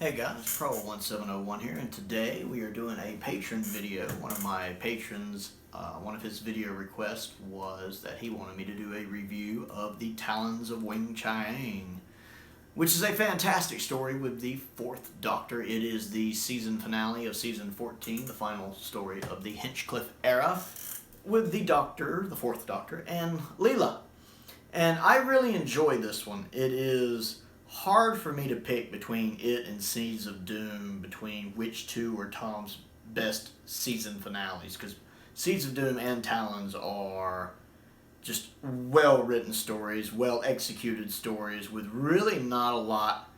Hey guys, Pro1701 here, and today we are doing a patron video. One of my patrons, one of his video requests was that he wanted me to do a review of the Talons of Weng-Chiang, which is a fantastic story with the Fourth Doctor. It is the season finale of season 14, the final story of the Hinchcliffe era, with the Doctor, the Fourth Doctor, and Leela. And I really enjoy this one. It is hard for me to pick between it and Seeds of Doom, between which two are Tom's best season finales, because Seeds of Doom and Talons are just well-written stories, well-executed stories, with really not a lot,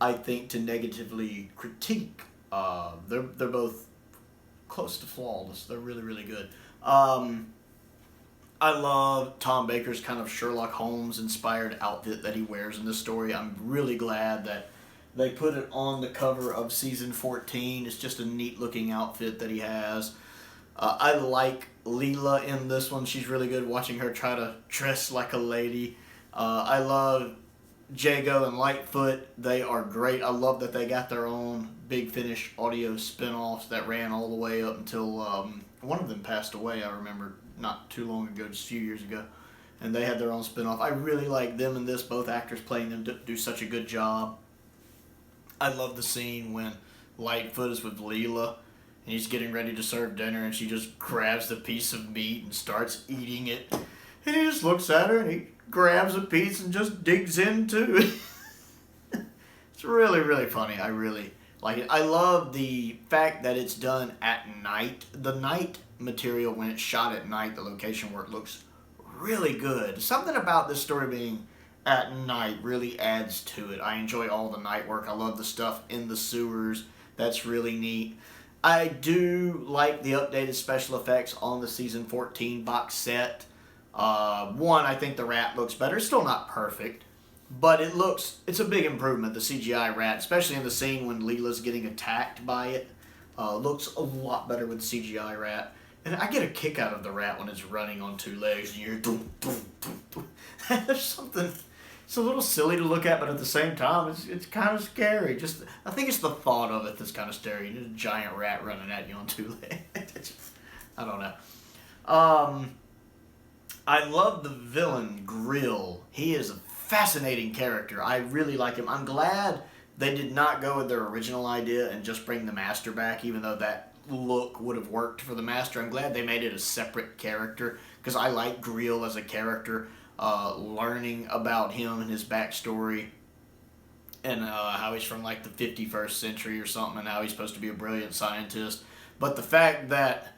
I think, to negatively critique. They're both close to flawless. They're really, really good. I love Tom Baker's kind of Sherlock Holmes-inspired outfit that he wears in this story. I'm really glad that they put it on the cover of Season 14. It's just a neat-looking outfit that he has. I like Leela in this one. She's really good, watching her try to dress like a lady. I love Jago and Lightfoot. They are great. I love that they got their own Big Finish audio spin-offs that ran all the way up until one of them passed away, I remember, not too long ago, just a few years ago, and they had their own spin-off. I really like them in this. Both actors playing them do such a good job. I love the scene when Lightfoot is with Leela and he's getting ready to serve dinner, and she just grabs the piece of meat and starts eating it, and he just looks at her and he grabs a piece and just digs into it. It's really, really funny. I really like it. I love the fact that it's done at night. The night material, when it's shot at night, the location work looks really good. Something about this story being at night really adds to it. I enjoy all the night work. I love the stuff in the sewers. That's really neat. I do like the updated special effects on the season 14 box set. One, I think the rat looks better. It's still not perfect, but it's a big improvement. The CGI rat, especially in the scene when Leela's getting attacked by it, looks a lot better with the CGI rat. And I get a kick out of the rat when it's running on two legs and you're doom, doom, doom, doom. There's something, it's a little silly to look at, but at the same time, it's kind of scary. I think it's the thought of it that's kind of scary. There's a giant rat running at you on two legs. I don't know. I love the villain, Grill. He is a fascinating character. I really like him. I'm glad they did not go with their original idea and just bring the Master back, even though that look would have worked for the Master. I'm glad they made it a separate character, because I like Grill as a character. Learning about him and his backstory, and how he's from like the 51st century or something, and how he's supposed to be a brilliant scientist. But the fact that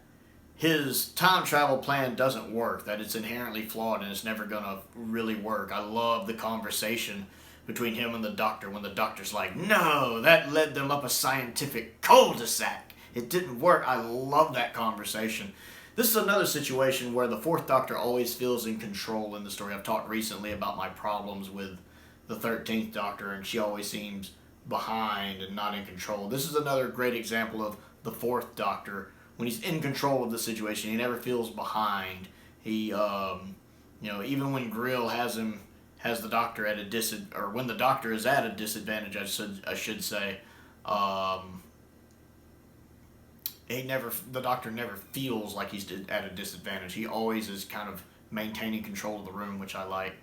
his time travel plan doesn't work, that it's inherently flawed and it's never gonna really work. I love the conversation between him and the Doctor when the Doctor's like, no, that led them up a scientific cul-de-sac. It didn't work. I love that conversation. This is another situation where the Fourth Doctor always feels in control in the story. I've talked recently about my problems with the 13th Doctor, and she always seems behind and not in control. This is another great example of the Fourth Doctor. When he's in control of the situation, he never feels behind. He, even when Grill has the Doctor at a disadvantage, or when the Doctor is at a disadvantage, I should say, the Doctor never feels like he's at a disadvantage. He always is kind of maintaining control of the room, which I like.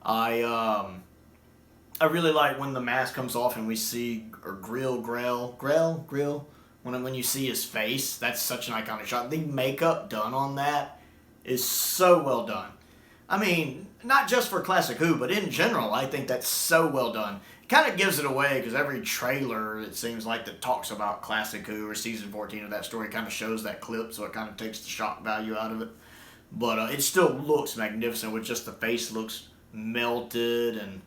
I really like when the mask comes off and we see, or Grill, when you see his face. That's such an iconic shot. The makeup done on that is so well done. I mean, not just for Classic Who, but in general, I think that's so well done. It kind of gives it away, because every trailer, it seems like, that talks about Classic Who or season 14 of that story kind of shows that clip, so it kind of takes the shock value out of it. But it still looks magnificent, with just the face looks melted and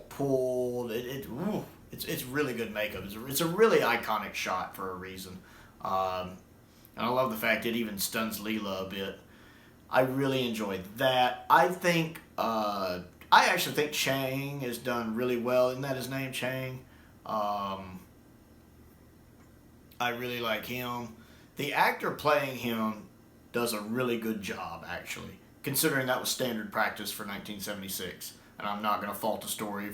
pulled. It's really good makeup. It's a really iconic shot for a reason. And I love the fact it even stuns Leela a bit. I really enjoyed that. I actually think Chang is done really well. Isn't that his name, Chang? I really like him. The actor playing him does a really good job, actually, considering that was standard practice for 1976. And I'm not going to fault the story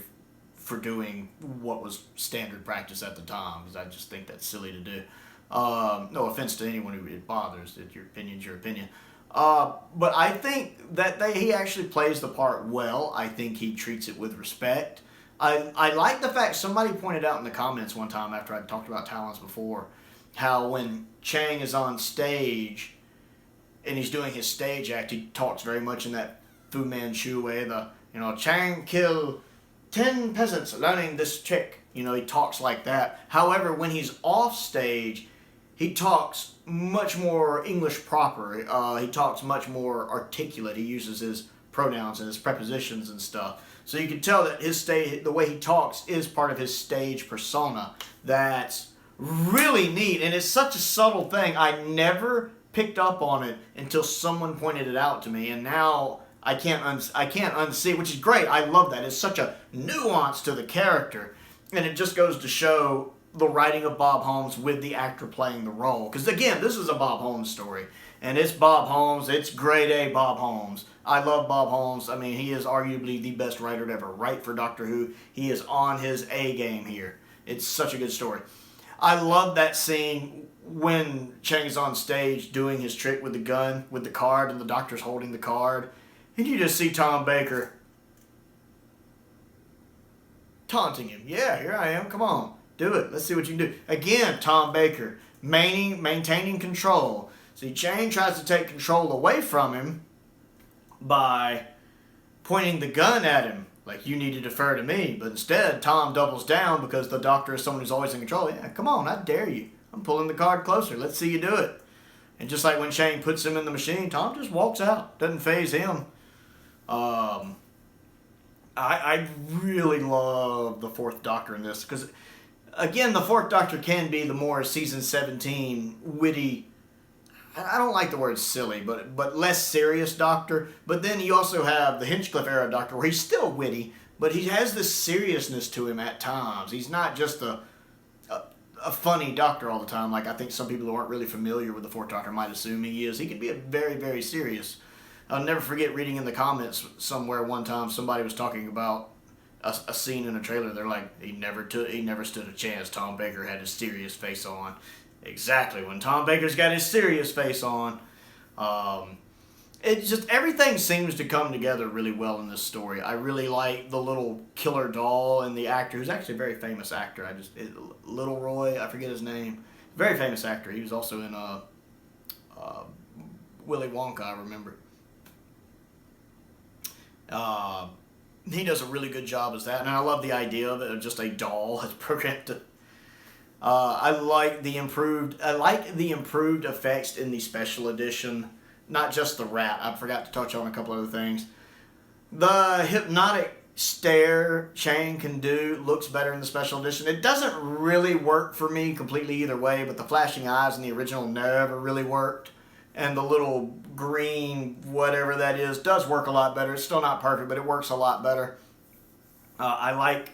for doing what was standard practice at the time, because I just think that's silly to do. No offense to anyone who it bothers. Your opinion's your opinion. But I think that he actually plays the part well. I think he treats it with respect. I like the fact somebody pointed out in the comments one time after I talked about Talons before, how when Chiang is on stage and he's doing his stage act, he talks very much in that Fu Manchu way. Chiang killed 10 peasants learning this trick. He talks like that. However, when he's off stage, he talks much more English proper. He talks much more articulate. He uses his pronouns and his prepositions and stuff. So you can tell that the way he talks is part of his stage persona. That's really neat, and it's such a subtle thing. I never picked up on it until someone pointed it out to me, and now I can't unsee it, which is great. I love that. It's such a nuance to the character, and it just goes to show the writing of Bob Holmes with the actor playing the role. Because again, this is a Bob Holmes story, and it's Bob Holmes. It's grade A Bob Holmes. I love Bob Holmes. I mean, he is arguably the best writer to ever write for Doctor Who. He is on his A game here. It's such a good story. I love that scene when Chiang is on stage doing his trick with the gun, with the card, and the Doctor's holding the card. And you just see Tom Baker taunting him. Yeah, here I am. Come on. Do it. Let's see what you can do. Again, Tom Baker maintaining control. See, Chiang tries to take control away from him by pointing the gun at him, like, you need to defer to me. But instead, Tom doubles down because the Doctor is someone who's always in control. Yeah, come on, I dare you. I'm pulling the card closer. Let's see you do it. And just like when Chiang puts him in the machine, Tom just walks out. Doesn't faze him. I really love the Fourth Doctor in this because, again, the Fourth Doctor can be the more season 17 witty, I don't like the word silly, but less serious Doctor. But then you also have the Hinchcliffe era Doctor where he's still witty, but he has this seriousness to him at times. He's not just a funny Doctor all the time, like I think some people who aren't really familiar with the Fourth Doctor might assume he is. He can be a very, very serious. I'll never forget reading in the comments somewhere one time somebody was talking about a scene in a trailer. They're like, he never stood a chance. Tom Baker had his serious face on. Exactly. When Tom Baker's got his serious face on, it's just everything seems to come together really well in this story. I really like the little killer doll and the actor, who's actually a very famous actor. Little Roy, I forget his name. Very famous actor. He was also in Willy Wonka, I remember. He does a really good job as that, and I love the idea of it, of just a doll that's programmed to. I like the improved effects in the special edition. Not just the rat. I forgot to touch on a couple other things. The hypnotic stare Chiang can do looks better in the special edition. It doesn't really work for me completely either way, but the flashing eyes in the original never really worked. And the little green whatever that is does work a lot better. It's still not perfect, but it works a lot better. I like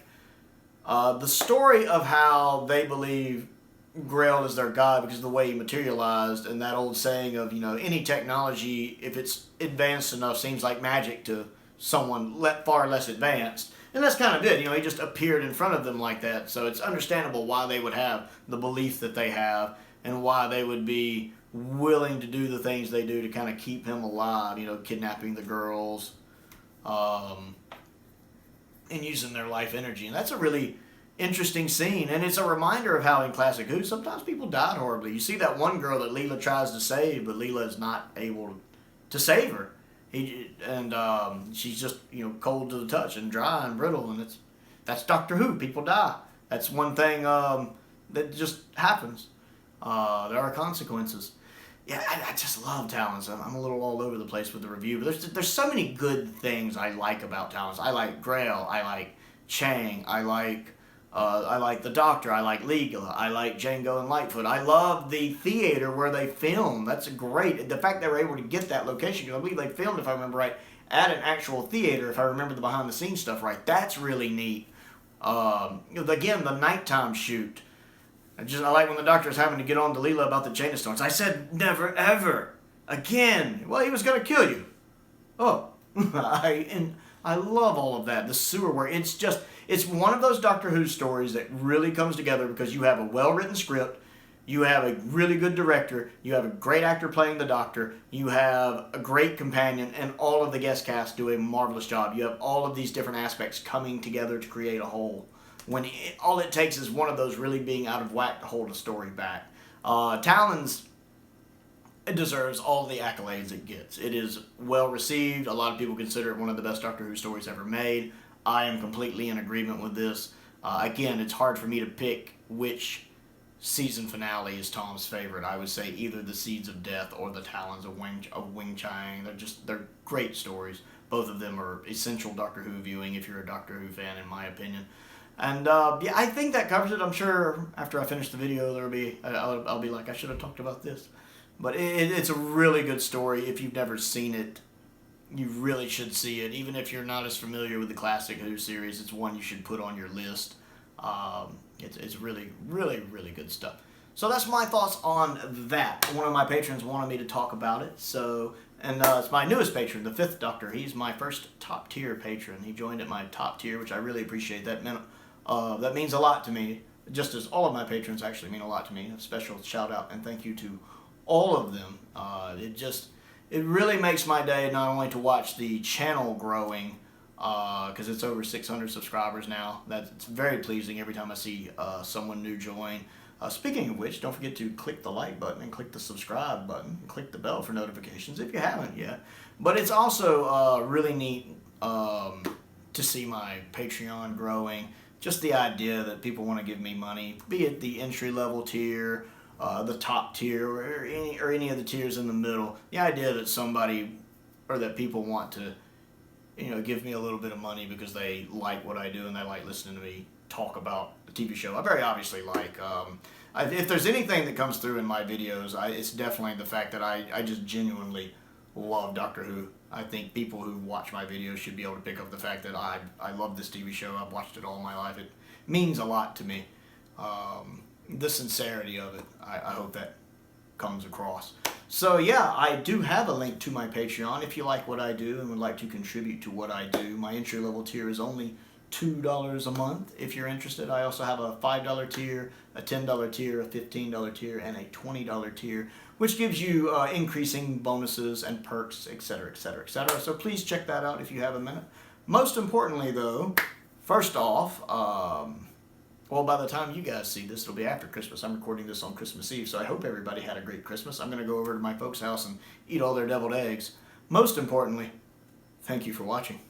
the story of how they believe Grail is their god because of the way he materialized, and that old saying of, any technology, if it's advanced enough, seems like magic to someone far less advanced. And that's kind of it. He just appeared in front of them like that. So it's understandable why they would have the belief that they have and why they would be willing to do the things they do to kind of keep him alive, kidnapping the girls, and using their life energy. And that's a really interesting scene, and it's a reminder of how in Classic Who sometimes people died horribly. You see that one girl that Leela tries to save, but Leela is not able to save her. She's just cold to the touch and dry and brittle, and that's Doctor Who. People die. That's one thing that just happens. There are consequences. Yeah, I just love Talons. I'm a little all over the place with the review, but there's so many good things I like about Talons. I like Grail. I like Chiang. I like the Doctor. I like Leela. I like Django and Lightfoot. I love the theater where they filmed. That's great. The fact they were able to get that location, I believe they filmed, if I remember right, at an actual theater, if I remember the behind-the-scenes stuff right. That's really neat. Again, the nighttime shoot. I like when the Doctor's having to get on to Leela about the Chain of Stones. I said, never, ever again. Well, he was going to kill you. Oh. I love all of that. The sewer work. It's one of those Doctor Who stories that really comes together because you have a well-written script, you have a really good director, you have a great actor playing the Doctor, you have a great companion, and all of the guest cast do a marvelous job. You have all of these different aspects coming together to create a whole. All it takes is one of those really being out of whack to hold a story back. Talons, it deserves all the accolades it gets. It is well received. A lot of people consider it one of the best Doctor Who stories ever made. I am completely in agreement with this. Again, it's hard for me to pick which season finale is Tom's favorite. I would say either The Seeds of Death or The Talons of Weng-Chiang. They're great stories. Both of them are essential Doctor Who viewing if you're a Doctor Who fan, in my opinion. And yeah, I think that covers it. I'm sure after I finish the video, I'll be like, I should have talked about this. But it's a really good story. If you've never seen it, you really should see it. Even if you're not as familiar with the classic Who series, it's one you should put on your list. It's really, really, really good stuff. So that's my thoughts on that. One of my patrons wanted me to talk about it. And it's my newest patron, the 5th Doctor. He's my first top tier patron. He joined at my top tier, which I really appreciate. That means a lot to me. Just as all of my patrons actually mean a lot to me. A special shout out and thank you to all of them. It really makes my day not only to watch the channel growing, because it's over 600 subscribers now. That's very pleasing every time I see someone new join. Speaking of which, don't forget to click the like button and click the subscribe button and click the bell for notifications if you haven't yet. But it's also really neat to see my Patreon growing. Just the idea that people want to give me money, be it the entry-level tier, the top tier, or any of the tiers in the middle. The idea that somebody or that people want to, give me a little bit of money because they like what I do and they like listening to me talk about the TV show. I very obviously like. If there's anything that comes through in my videos, it's definitely the fact that I just genuinely love Doctor Who. I think people who watch my videos should be able to pick up the fact that I love this TV show. I've watched it all my life. It means a lot to me. The sincerity of it, I hope that comes across. So yeah, I do have a link to my Patreon if you like what I do and would like to contribute to what I do. My entry level tier is only $2 a month if you're interested. I also have a $5 tier, a $10 tier, a $15 tier, and a $20 tier, which gives you increasing bonuses and perks, etc., etc., etc. So please check that out if you have a minute. Most importantly, though, first off, well, by the time you guys see this, it'll be after Christmas. I'm recording this on Christmas Eve, so I hope everybody had a great Christmas. I'm going to go over to my folks' house and eat all their deviled eggs. Most importantly, thank you for watching.